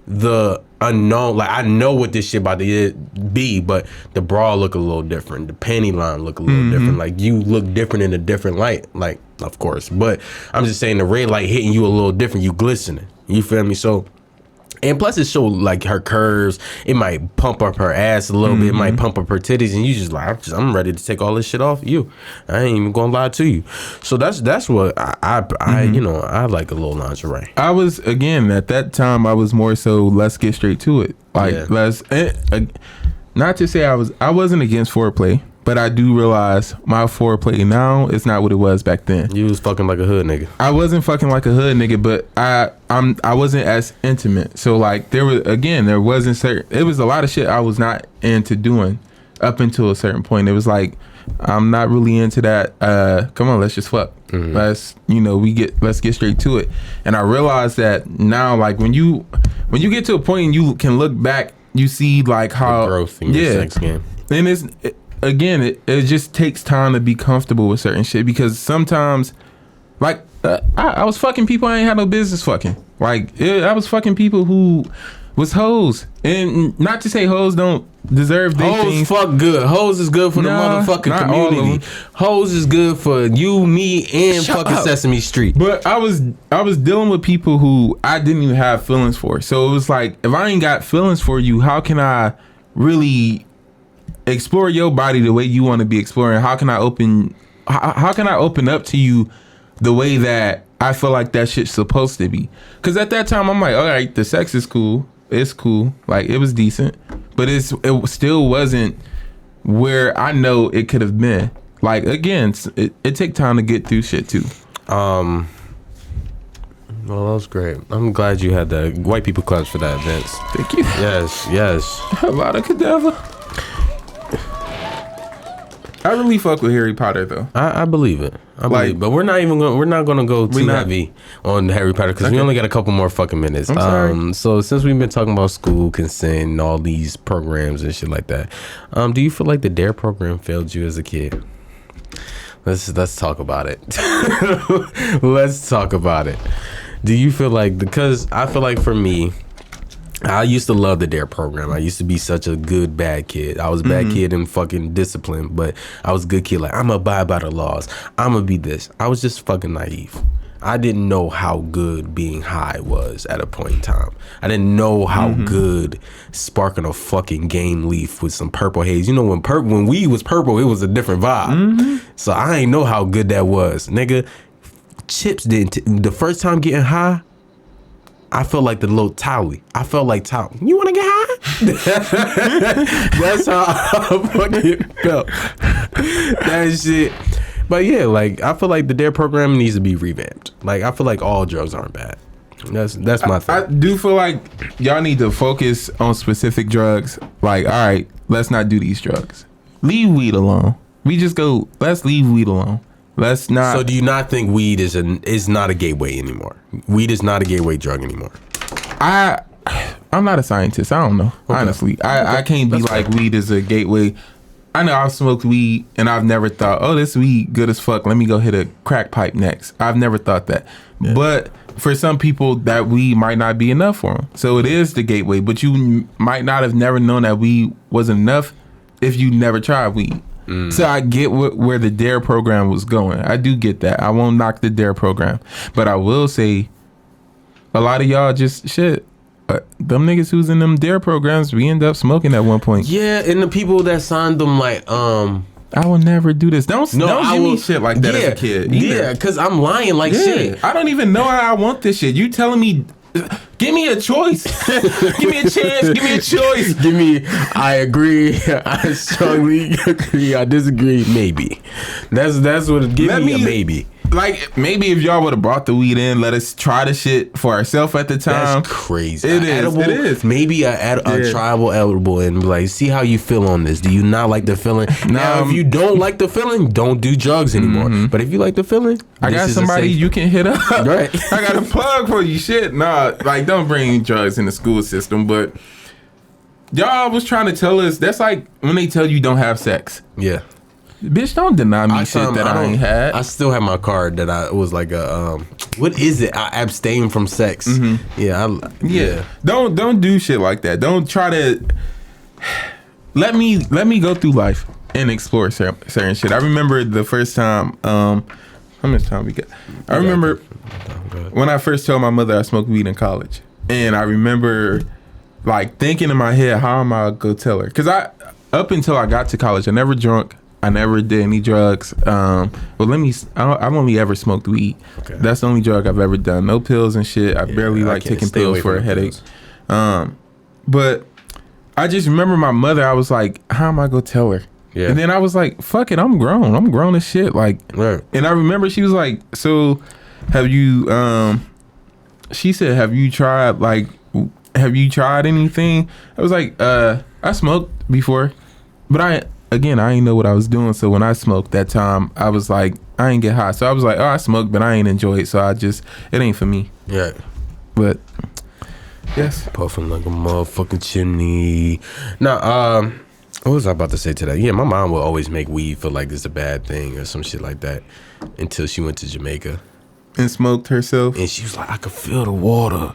the unknown. Like, I know what this shit about to be, but the bra look a little different, the panty line look a little different. Like, you look different in a different light, like, of course, but I'm just saying the red light hitting you a little different, you glistening, you feel me? So, and plus it showed like her curves. It might pump up her ass a little bit. It might pump up her titties, and you just like, I'm ready to take all this shit off you. I ain't even gonna lie to you. So that's what I like a little lingerie. I was, again, at that time, I was more so, let's get straight to it. Like, not to say I wasn't against foreplay, but I do realize my foreplay now is not what it was back then. You was fucking like a hood nigga. I wasn't fucking like a hood nigga, but I wasn't as intimate. So like it was a lot of shit I was not into doing up until a certain point. It was like, I'm not really into that. Come on, let's just fuck. Let's get straight to it. And I realized that now, like when you get to a point and you can look back, you see like how the growth in your sex game. And it just takes time to be comfortable with certain shit, because sometimes, like, I was fucking people I ain't had no business fucking. Like, I was fucking people who was hoes. And not to say hoes don't deserve these things. Hoes fuck good. Hoes is good for the motherfucking community. Hoes is good for you, me, and fucking Sesame Street. But I was dealing with people who I didn't even have feelings for. So it was like, if I ain't got feelings for you, how can I really explore your body the way you want to be exploring? How can I open up to you the way that I feel like that shit's supposed to be? Because at that time I'm like, all right, the sex is cool, it's cool, like it was decent, but it still wasn't where I know it could have been. Like, again, it take time to get through shit too. Well, that was great. I'm glad you had the white people claps for that, Vince. Thank you. Yes. A lot of cadaver. I really fuck with Harry Potter though. I believe it. But we're not gonna go too heavy on Harry Potter because we only got a couple more fucking minutes. I'm sorry. So since we've been talking about school consent and all these programs and shit like that, do you feel like the DARE program failed you as a kid? Let's talk about it. Let's talk about it. Do you feel like, because I feel like for me, I used to love the DARE program. I used to be such a good bad kid. I was a bad kid in fucking discipline, but I was a good kid. Like, I'm gonna abide by the laws. I'm gonna be this. I was just fucking naive. I didn't know how good being high was at a point in time. I didn't know how good sparking a fucking game leaf with some purple haze. You know, when weed was purple, it was a different vibe. So I ain't know how good that was, nigga. Chips didn't. The first time getting high, I felt like the little Towie. I felt like Towie. You want to get high? That's how I fucking felt. That shit. But yeah, like I feel like the DARE program needs to be revamped. Like I feel like all drugs aren't bad. That's my thing. I do feel like y'all need to focus on specific drugs. Like, all right, let's not do these drugs. Leave weed alone. Let's leave weed alone. Let's not. So do you not think weed is not a gateway anymore? Weed is not a gateway drug anymore. I'm not a scientist. I don't know. Okay. Honestly, I can't be like weed is a gateway. I know I've smoked weed and I've never thought, oh, this weed good as fuck. Let me go hit a crack pipe next. I've never thought that. Yeah. But for some people, that weed might not be enough for them. So it is the gateway. But you might not have never known that weed wasn't enough if you never tried weed. So I get where the DARE program was going. I do get that. I won't knock the DARE program. But I will say a lot of y'all just shit. Them niggas who's in them DARE programs, we end up smoking at one point. Yeah, and the people that signed them, like, I will never do this. Don't give me shit like that as a kid. Either. Yeah, because I'm lying like shit. I don't even know how I want this shit. You telling me, give me a choice. Give me a chance. Give me a choice. I agree. I strongly agree. I disagree. Maybe. That's what, give me a maybe. Like, maybe if y'all would have brought the weed in, let us try the shit for ourselves at the time. That's crazy. It is. Maybe a tribal edible and be like, see how you feel on this. Do you not like the feeling? Now, if you don't like the feeling, don't do drugs anymore. Mm-hmm. But if you like the feeling, I got somebody you can hit up. Right. I got a plug for you. Shit. Nah, like, don't bring drugs in the school system. But y'all was trying to tell us, that's like when they tell you don't have sex. Yeah. Bitch, don't deny me shit that I ain't had. I still have my card that I was like a what is it? I abstain from sex. Mm-hmm. Yeah. Don't do shit like that. Don't try to let me go through life and explore certain shit. I remember the first time. How much time we got? I remember when I first told my mother I smoked weed in college, and I remember like thinking in my head, how am I gonna go tell her? Because up until I got to college, I never drunk. I never did any drugs. I've only ever smoked weed. Okay. That's the only drug I've ever done. No pills and shit. I barely like taking pills for a headache. But I just remember my mother. I was like, how am I gonna tell her? Yeah. And then I was like, fuck it, I'm grown. I'm grown as shit. Like, right. And I remember she was like, so have you? She said, have you tried anything? I was like, I smoked before, but I ain't know what I was doing. So when I smoked that time, I was like, I ain't get high. So I was like, oh, I smoked, but I ain't enjoy it. So it ain't for me. Yeah. But yes. Puffing like a motherfucking chimney. Now, what was I about to say today? Yeah, my mom will always make weed feel like it's a bad thing or some shit like that until she went to Jamaica. And smoked herself. And she was like, I could feel the water.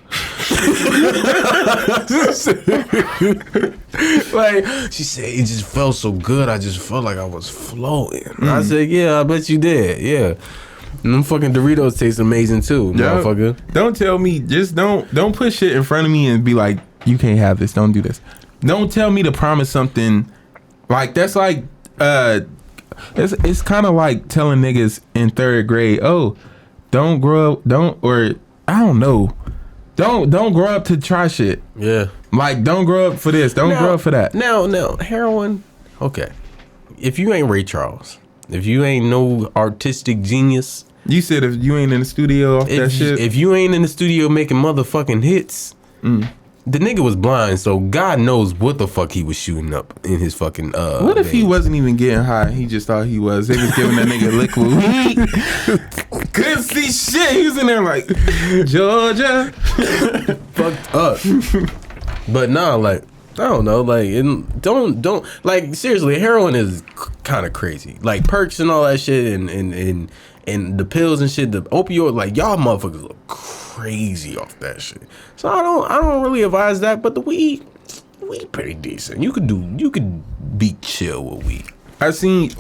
Like, she said, it just felt so good. I just felt like I was floating. I said, yeah, I bet you did. Yeah. And them fucking Doritos taste amazing too, motherfucker. Don't tell me, just don't put shit in front of me and be like, you can't have this. Don't do this. Don't tell me to promise something. Like, that's like, it's kind of like telling niggas in third grade, oh, don't grow up, don't grow up to try shit. Yeah. Like, don't grow up for this. Don't grow up for that. No, heroin. Okay. If you ain't Ray Charles, if you ain't no artistic genius. You said if you ain't in the studio off that shit. If you ain't in the studio making motherfucking hits, the nigga was blind, so God knows what the fuck he was shooting up in his fucking What if he wasn't even getting high? He just thought he was. They was giving that nigga liquid weed. Couldn't see shit. He was in there like, Georgia. Fucked up. But nah, like, I don't know, like, don't like, seriously, heroin is kind of crazy. Like, perks and all that shit and the pills and shit, the opioid, like, y'all motherfuckers look crazy off that shit. So I don't really advise that, but the weed pretty decent. You could be chill with weed. I seen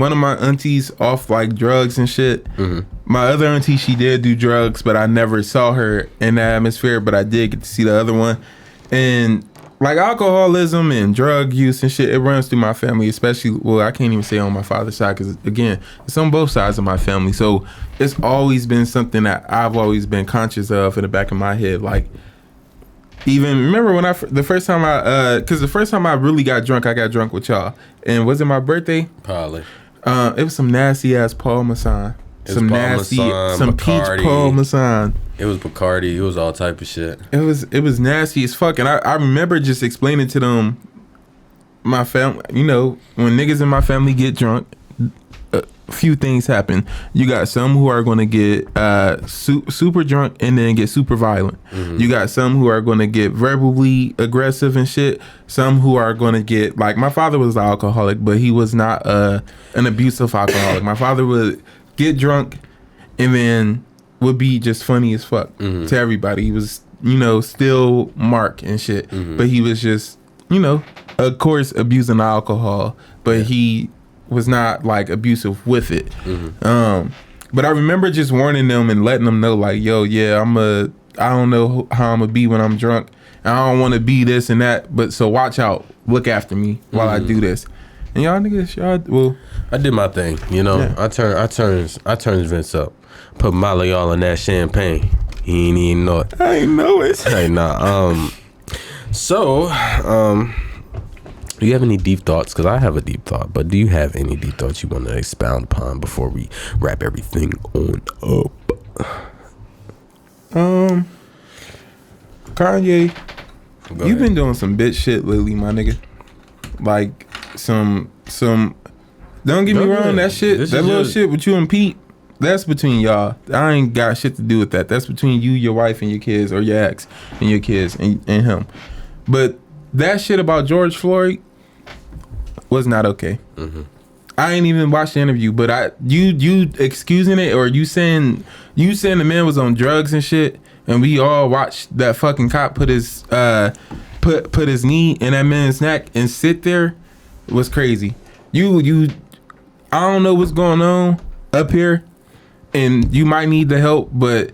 one of my aunties off like drugs and shit. Mm-hmm. My other auntie, she did do drugs, but I never saw her in that atmosphere, but I did get to see the other one. And like alcoholism and drug use and shit, it runs through my family, especially, well, I can't even say on my father's side because, again, it's on both sides of my family. So it's always been something that I've always been conscious of in the back of my head. Like, even remember when the first time I really got drunk with y'all, and was it my birthday? Probably. It was some nasty ass Parmesan. Some nasty, some Bacardi. peach Parmesan. It was Bacardi. It was all type of shit. It was nasty as fuck. And I remember just explaining to them, my family, you know, when niggas in my family get drunk, a few things happen. You got some who are going to get super drunk and then get super violent. Mm-hmm. You got some who are going to get verbally aggressive and shit. Some who are going to get, like, my father was an alcoholic, but he was not an abusive alcoholic. My father would get drunk and then would be just funny as fuck to everybody. He was, you know, still Mark and shit, but he was just, you know, of course abusing alcohol, but he was not like abusive with it. But I remember just warning them and letting them know, like, yo, yeah, I don't know how I'm gonna be when I'm drunk. I don't want to be this and that, but so watch out, look after me while I do this. And y'all niggas, well, I did my thing, you know. Yeah. I turned Vince up, put Molly all in that champagne. He ain't even know it. I ain't know it. Hey, nah. So, do you have any deep thoughts? Because I have a deep thought, but do you have any deep thoughts you want to expound upon before we wrap everything on up? Kanye, you've been doing some bitch shit lately, my nigga. Like some. Don't get me wrong, that little shit with you and Pete, that's between y'all. I ain't got shit to do with that. That's between you, your wife, and your kids, or your ex and your kids and him. But that shit about George Floyd was not okay. I ain't even watched the interview, but you excusing it, or you saying the man was on drugs and shit, and we all watched that fucking cop put his put his knee in that man's neck and sit there was crazy. You I don't know what's going on up here, and you might need the help, but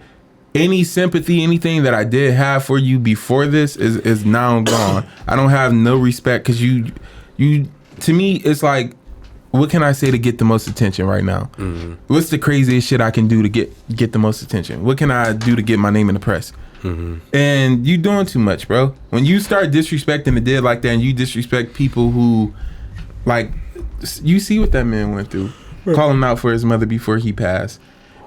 any sympathy, anything that I did have for you before this is now gone. I don't have no respect, because you to me, it's like, what can I say to get the most attention right now? What's the craziest shit I can do to get the most attention? What can I do to get my name in the press? And you doing too much, bro. When you start disrespecting the dead like that, and you disrespect people who, like, you see what that man went through, calling out for his mother before he passed,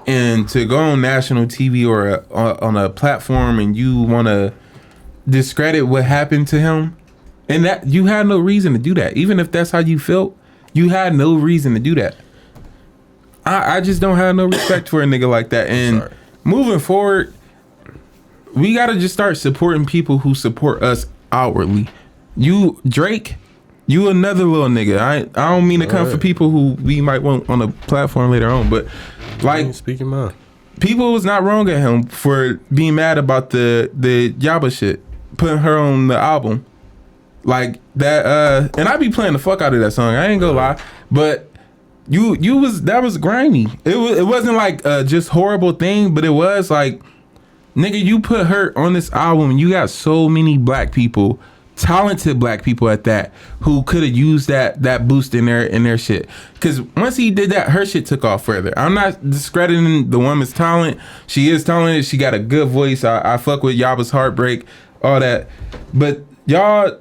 and to go on national TV or on a platform and you want to discredit what happened to him, and that you had no reason to do that. Even if that's how you felt, you had no reason to do that. I just don't have no respect for a nigga like that. And moving forward, we gotta just start supporting people who support us outwardly. You, Drake, you another little nigga. I don't mean to come for people who we might want on a platform later on, but like, speaking mind, people was not wrong at him for being mad about the Yaba shit, putting her on the album like that. And I be playing the fuck out of that song. I ain't gonna lie, but that was grimy. It wasn't like just horrible thing, but it was like, nigga, you put her on this album, and you got so many black people, talented black people at that, who could have used that boost in their shit. Because once he did that, her shit took off further. I'm not discrediting the woman's talent. She is talented. She got a good voice. I fuck with Yaba's Heartbreak, all that. But y'all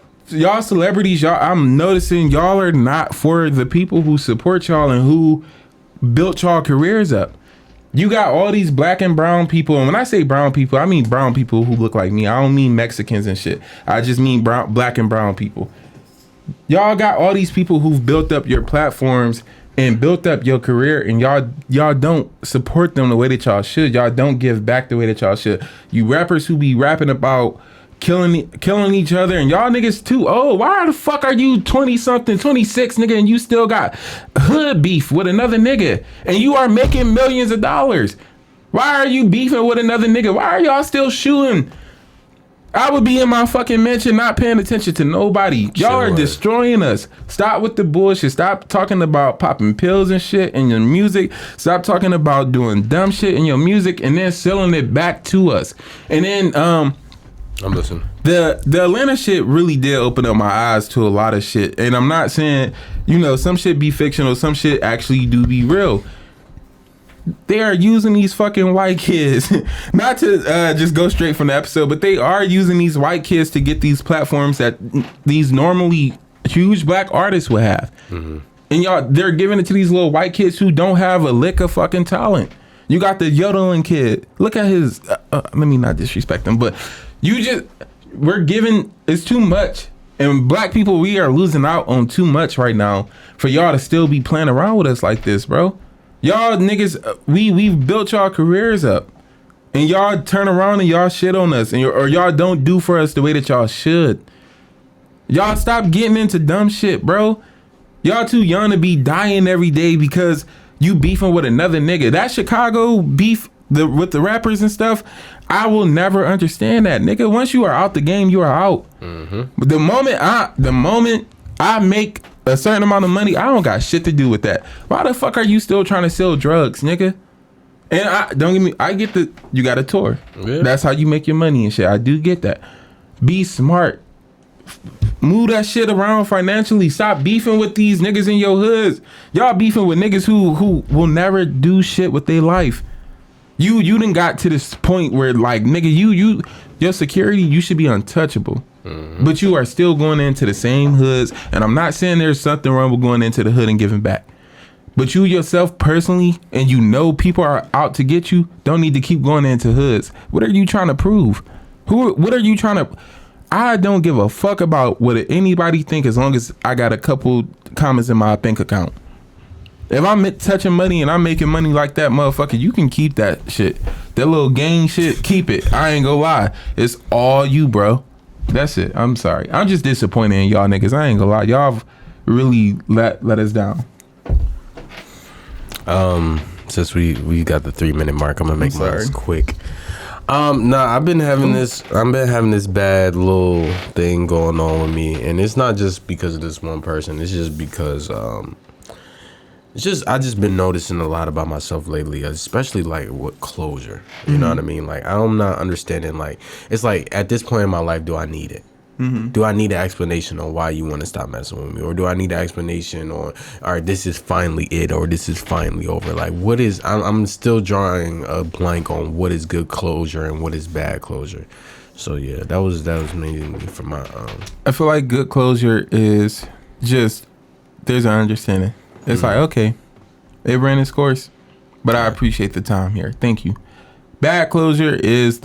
celebrities, I'm noticing y'all are not for the people who support y'all and who built y'all careers up. You got all these black and brown people, and when I say brown people, I mean brown people who look like me. I don't mean Mexicans and shit. I just mean black and brown people. Y'all got all these people who've built up your platforms and built up your career, and y'all don't support them the way that y'all should. Y'all don't give back the way that y'all should. You rappers who be rapping about killing each other, and y'all niggas too. Oh, why the fuck are you 20 something, 26 nigga, and you still got hood beef with another nigga, and you are making millions of dollars? Why are you beefing with another nigga? Why are y'all still shooting? I would be in my fucking mansion not paying attention to nobody. Y'all are destroying us. Stop with the bullshit. Stop talking about popping pills and shit in your music. Stop talking about doing dumb shit in your music and then selling it back to us. And then I'm listening. The Atlanta shit really did open up my eyes to a lot of shit. And I'm not saying, some shit be fictional, some shit actually do be real. they are using these fucking white kids, not to just go straight from the episode, but they are using these white kids to get these platforms that these normally huge black artists would have. Mm-hmm. And y'all, they're giving it to these little white kids who don't have a lick of fucking talent. You got the yodeling kid. Look at his, let me not disrespect him, but we're giving, it's too much. And black people, we are losing out on too much right now for y'all to still be playing around with us like this, bro. Y'all niggas, we've built y'all careers up. And y'all turn around and y'all shit on us. Or y'all don't do for us the way that y'all should. Y'all stop getting into dumb shit, bro. Y'all too young to be dying every day because you beefing with another nigga. That Chicago beef with the rappers and stuff, I will never understand that, nigga. Once you are out the game, you are out. Mm-hmm. But the moment I make a certain amount of money, I don't got shit to do with that. Why the fuck are you still trying to sell drugs, nigga? And I get you got a tour. Yeah. That's how you make your money and shit. I do get that. Be smart. Move that shit around financially. Stop beefing with these niggas in your hoods. Y'all beefing with niggas who will never do shit with their life. You done got to this point where, like, nigga, your security, you should be untouchable. Mm-hmm. But you are still going into the same hoods. And I'm not saying there's something wrong with going into the hood and giving back. But you yourself personally, and you know people are out to get you, don't need to keep going into hoods. What are you trying to prove? What are you trying to... I don't give a fuck about what anybody think as long as I got a couple comments in my bank account. If I'm touching money and I'm making money like that, motherfucker, you can keep that shit. That little gang shit, keep it. I ain't gonna lie. It's all you, bro. That's it. I'm sorry. I'm just disappointed in y'all niggas. I ain't gonna lie. Y'all have really let us down. Since we got the 3-minute mark, I'm gonna make mine quick. I've been having this bad little thing going on with me, and it's not just because of this one person. It's just because I just been noticing a lot about myself lately, especially like with closure. You know what I mean? Like, I'm not understanding. Like, it's like at this point in my life, do I need it? Mm-hmm. Do I need an explanation on why you want to stop messing with me? Or do I need an explanation on, all right, this is finally it, or this is finally over? Like, what is, I'm still drawing a blank on what is good closure and what is bad closure. So yeah, that was mainly for my, I feel like good closure is just, there's an understanding. It's like, okay, it ran its course, but I appreciate the time here. Thank you. Bad closure is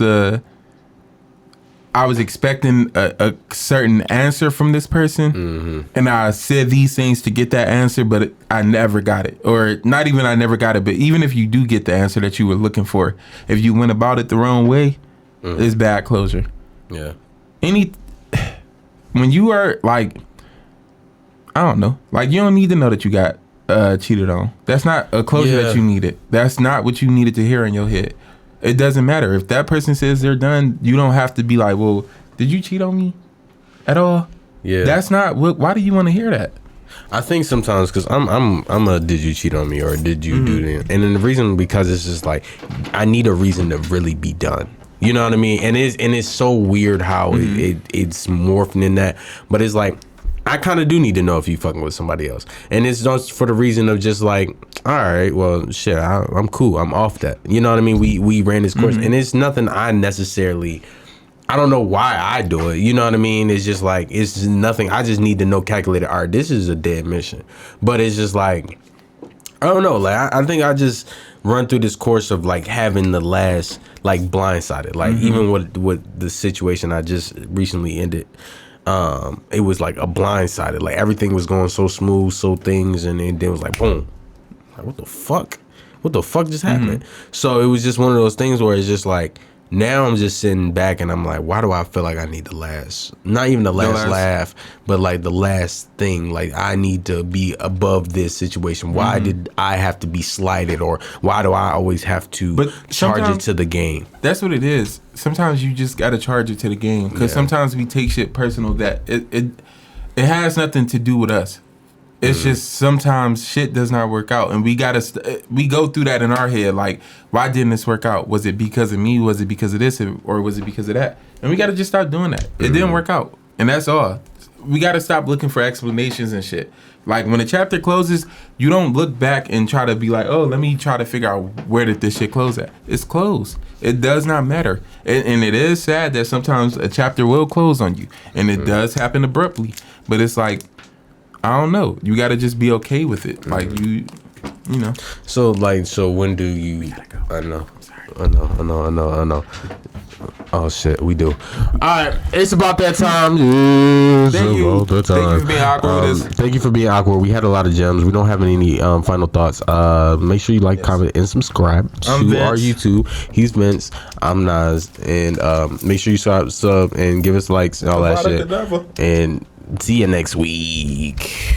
I was expecting a certain answer from this person, and I said these things to get that answer, but I never got it. Or not even I never got it, but even if you do get the answer that you were looking for, if you went about it the wrong way, it's bad closure. Yeah. When you are like, I don't know, like you don't need to know that you got cheated on. That's not a closure that you needed. That's not what you needed to hear in your head. It doesn't matter. If that person says they're done, you don't have to be like, well, did you cheat on me at all? Yeah. That's not what, why do you want to hear that? I think sometimes because I'm a did you cheat on me or did you do that? And then the reason, because it's just like, I need a reason to really be done. You know what I mean? And it's so weird how it's morphing in that. But it's like, I kind of do need to know if you fucking with somebody else. And it's just for the reason of just like, all right, well, shit, I'm cool. I'm off that. You know what I mean? We ran this course. And it's nothing I necessarily, I don't know why I do it. You know what I mean? It's just like, it's nothing. I just need to know calculated, all right, this is a dead mission. But it's just like, I don't know. Like, I think I just run through this course of like having the last, like, blindsided. Like, even with the situation I just recently ended, it was like a blindsided. Like, everything was going so smooth, and then it was like, boom. Like, what the fuck just happened? So it was just one of those things where it's just like, now I'm just sitting back and I'm like, why do I feel like I need the last, not even the last laugh, but like the last thing? Like, I need to be above this situation. Why did I have to be slighted, or why do I always have to charge it to the game? That's what it is. Sometimes you just got to charge it to the game, because sometimes we take shit personal that it has nothing to do with us. It's just sometimes shit does not work out, and we gotta we go through that in our head. Like, why didn't this work out? Was it because of me? Was it because of this? Or was it because of that? And we gotta just stop doing that. It didn't work out, and that's all. We gotta stop looking for explanations and shit. Like when a chapter closes, you don't look back and try to be like, oh, let me try to figure out where did this shit close at. It's closed. It does not matter. And it is sad that sometimes a chapter will close on you. And it does happen abruptly. But it's like, I don't know. You got to just be okay with it. Like you know. So when do you? I know. Oh shit, we do. All right, it's about that time. Thank you for being awkward with us. Thank you for being awkward. We had a lot of gems. We don't have any final thoughts. Make sure you like, comment, and subscribe to our YouTube. He's Vince. I'm Nas, and make sure you sub and give us likes and all that shit. And see you next week.